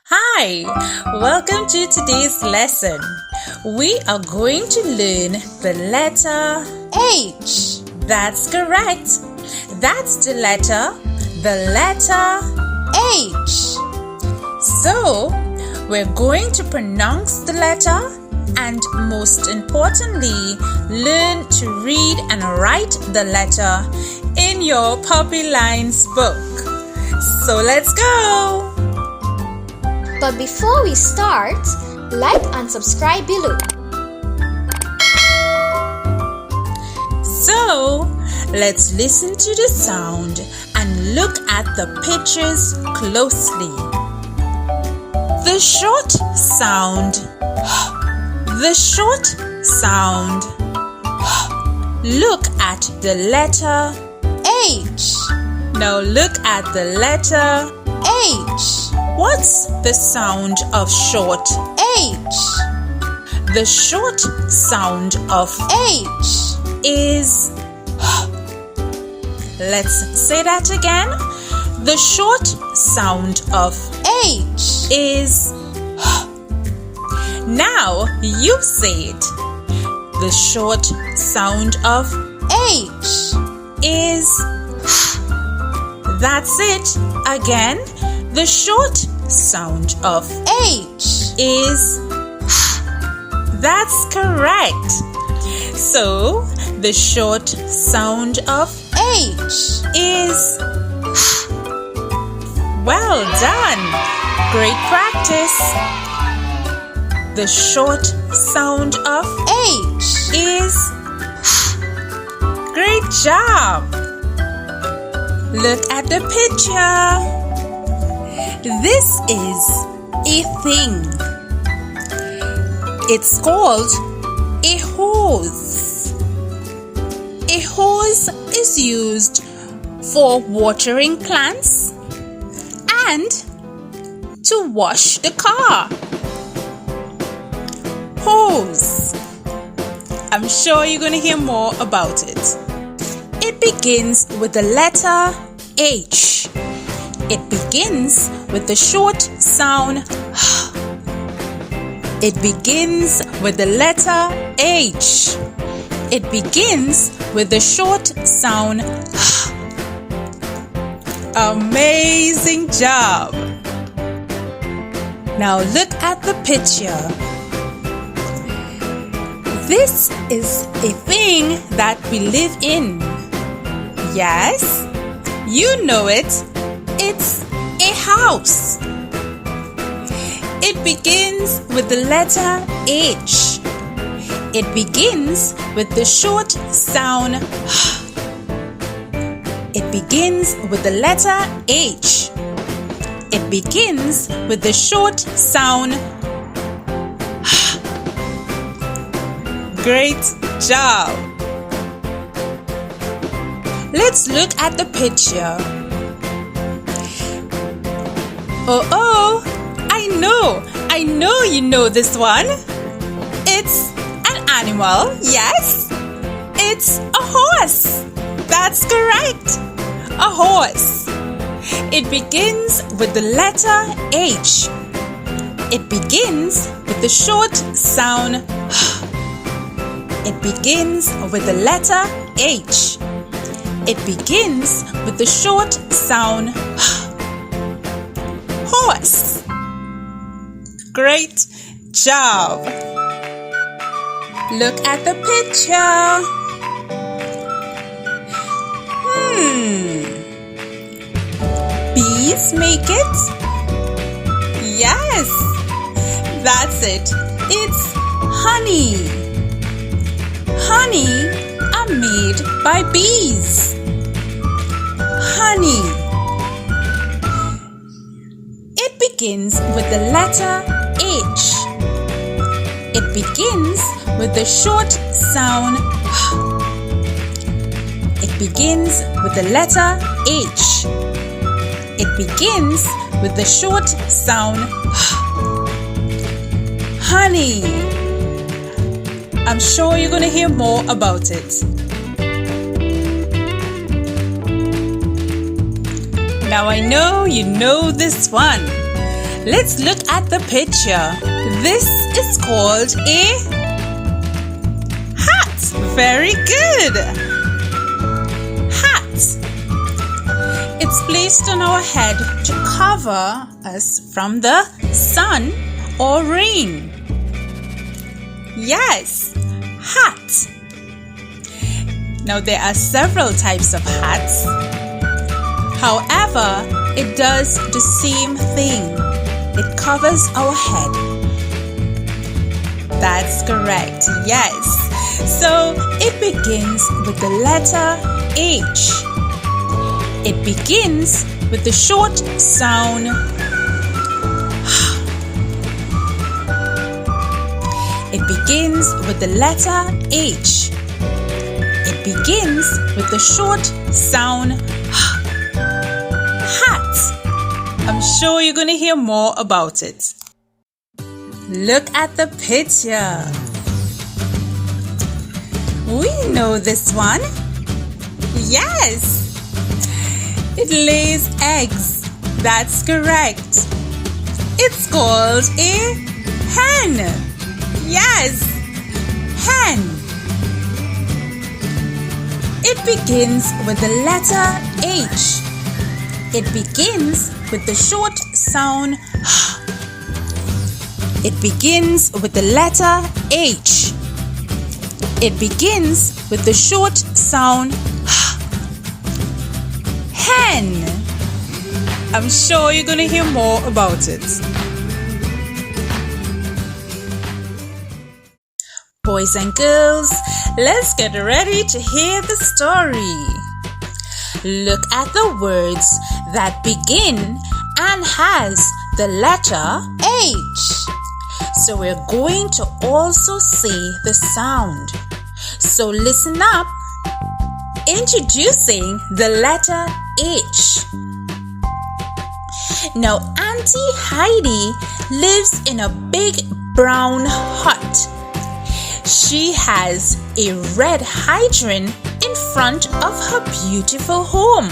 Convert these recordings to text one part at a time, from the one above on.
Hi, welcome to today's lesson. We are going to learn the letter H. That's correct. That's the letter H. So, we're going to pronounce the letter and most importantly, learn to read and write the letter in your Puppy Lines book. So let's go! But before we start, like and subscribe below. So, let's listen to the sound and look at the pictures closely. The short sound. The short sound. Look at the letter H. Now look at the letter H. What's the sound of short H? The short sound of H is Let's say that again. The short sound of H is Now you say it. The short sound of H is That's it. Again. The short sound of H is That's correct. So, the short sound of H is Well done. Great practice. The short sound of H is Great job. Look at the picture. This is a thing. It's called a hose. A hose is used for watering plants and to wash the car. Hose. I'm sure you're going to hear more about it. It begins with the letter H. It begins with the short sound It begins with the letter H. It begins with the short sound Amazing job! Now look at the picture. This is a thing that we live in. Yes, you know it. It's a house. It begins with the letter H. It begins with the short sound It begins with the letter H. It begins with the short sound Great job! Let's look at the picture. Oh, I know you know this one. It's an animal, yes? It's a horse. That's correct. A horse. It begins with the letter H. It begins with the short sound It begins with the letter H. It begins with the short sound Horse. Great job! Look at the picture. Bees make it? Yes, that's it. It's honey. Honey are made by bees. Honey. It begins with the letter H. It begins with the short sound It begins with the letter H. It begins with the short sound Honey. I'm sure you're going to hear more about it. Now I know you know this one. Let's look at the picture. This is called a hat. Very good. Hat. It's placed on our head to cover us from the sun or rain. Yes, hat. Now there are several types of hats. However, it does the same thing. It covers our head. That's correct, yes. So it begins with the letter H. It begins with the short sound It begins with the letter H. It begins with the short sound hat. I'm sure you're going to hear more about it. Look at the picture. We know this one. Yes. It lays eggs. That's correct. It's called a hen. Yes, hen. It begins with the letter H. It begins with the short sound It begins with the letter H. It begins with the short sound hen. I'm sure you're going to hear more about it. Boys and girls, let's get ready to hear the story. Look at the words that begin and has the letter H. So we're going to also say the sound. So listen up. Introducing the letter H. Now Auntie Heidi lives in a big brown hut. She has a red hydrant in front of her beautiful home.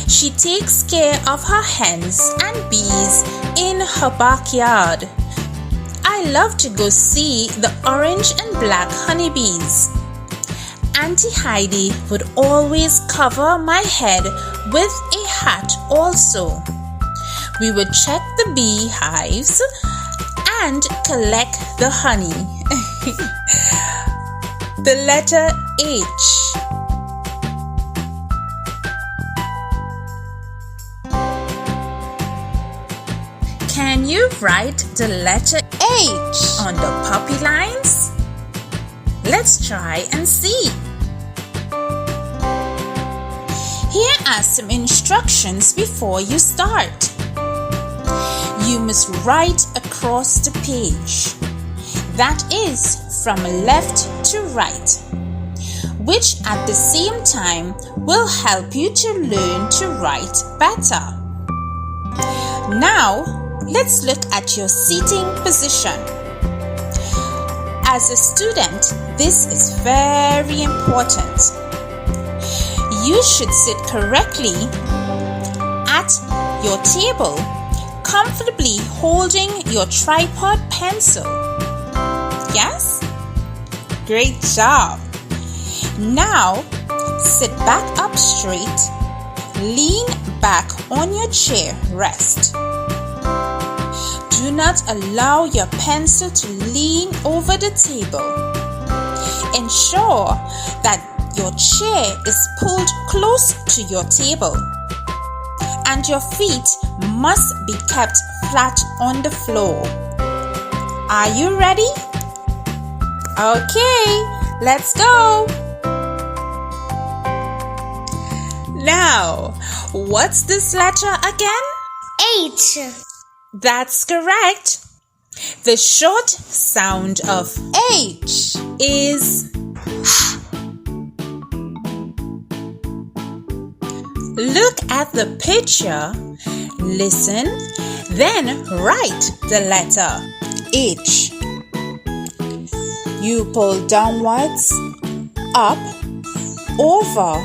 She takes care of her hens and bees in her backyard. I love to go see the orange and black honeybees. Auntie Heidi would always cover my head with a hat also. We would check the beehives and collect the honey. The letter H. Can you write the letter H on the puppy lines? Let's try and see. Here are some instructions before you start. You must write across the page. That is from left to right, which at the same time will help you to learn to write better. Now, let's look at your seating position. As a student, this is very important. You should sit correctly at your table, comfortably holding your tripod pencil. Yes? Great job! Now, sit back up straight, lean back on your chair rest. Do not allow your pencil to lean over the table. Ensure that your chair is pulled close to your table, and your feet must be kept flat on the floor. Are you ready? Okay, let's go! Now, what's this letter again? H. That's correct. The short sound of H is Look at the picture, listen, then write the letter H. You pull downwards, up, over,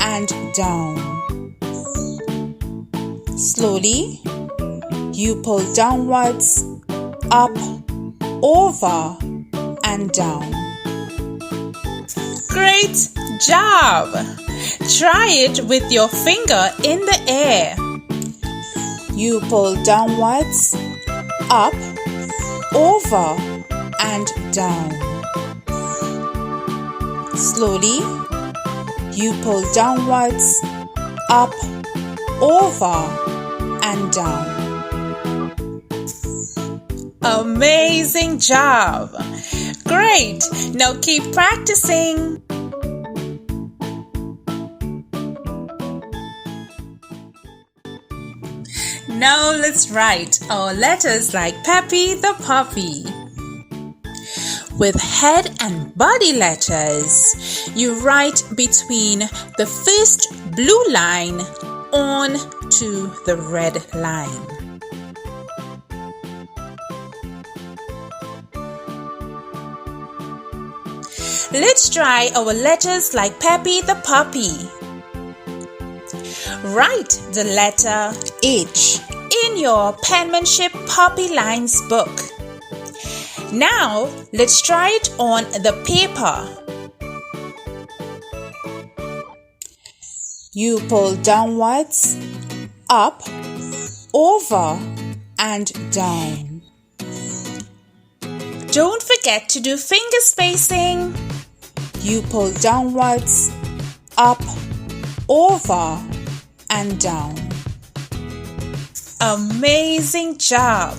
and down. Slowly, You pull downwards, up, over, and down. Great job! Try it with your finger in the air. You pull downwards, up, over, and down. Slowly, you pull downwards, up, over, and down. Amazing job! Great! Now keep practicing. Now let's write our letters like Peppy the puppy. With head and body letters, you write between the first blue line on to the red line. Let's try our letters like Peppy the puppy. Write the letter H in your Penmanship Puppy Lines book. Now, let's try it on the paper. You pull downwards, up, over, and down. Don't forget to do finger spacing. You pull downwards, up, over, and down. Amazing job!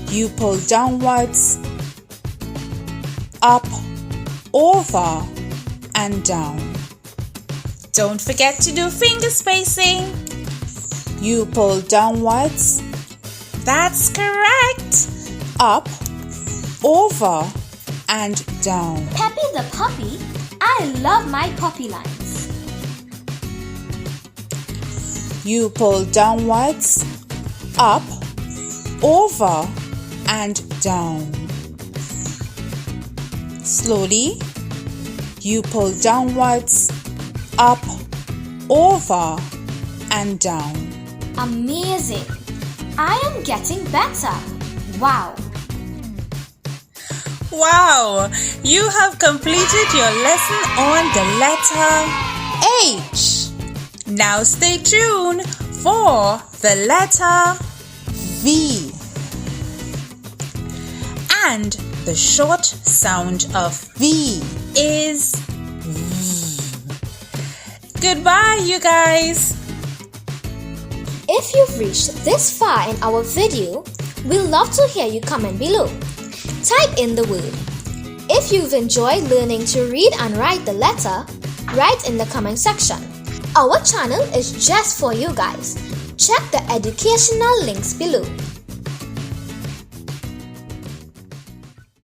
You pull downwards, up, over, and down. Don't forget to do finger spacing. You pull downwards. That's correct. Up, over, and down. Peppy the puppy, I love my puppy lines. You pull downwards, up, over, and down. Slowly, you pull downwards, up, over, and down. Amazing! I am getting better. Wow! Wow! You have completed your lesson on the letter H. Now stay tuned for the letter V. And the short sound of V is V. Goodbye, you guys. If you've reached this far in our video, we'd love to hear you comment below. Type in the word. If you've enjoyed learning to read and write the letter, write in the comment section. Our channel is just for you guys. Check the educational links below.